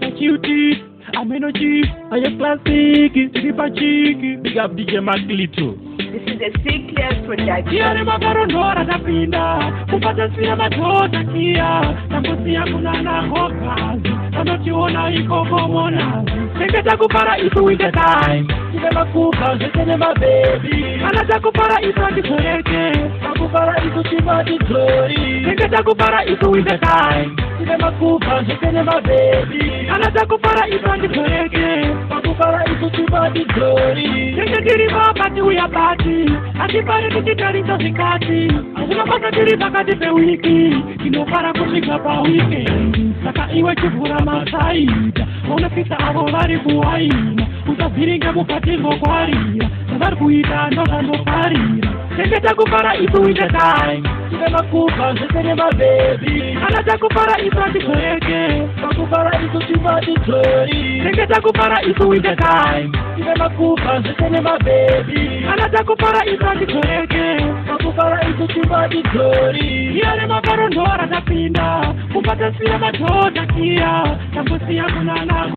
Itachiuti, Amenochi, Aya Classic, Tripa Chick, Big up DJ Maglito. This is a Sickler production. Yale makarondora tapinda, kupata siya matota kia, tambusia kunana hokazi, anochiona iko komonazi. Seketa kupara isu with the time, kibeba kuka, zetene baby. Anata kupara isu atikoreke, kupara isu chibati glory. Seketa kupara isu with the time, kibeba kuka, zetene baby. Anata kupara isu atikoreke, kupara isu chibati glory. Seketiri mabati uyabati. Akipare tukitariza zikati Unapata tiriza katipe wiki Kinopara kusika pa wiki Saka iwe chifura masaida Unapita avolari kuwaina Utaviringa mukativo kwa rira Nazar kuita ndoka ndokarira Seketa kupara isu with the time Kibema kuka zetene baby Anata kupara isu atikoreke Kupara isu chibati glory Seketa kupara isu with the time Kibema kuka zetene baby Anata kupara isu atikoreke Kupara isu chibati glory Yale makarondora tapinda Kupata siya matota kia Tambusia kunana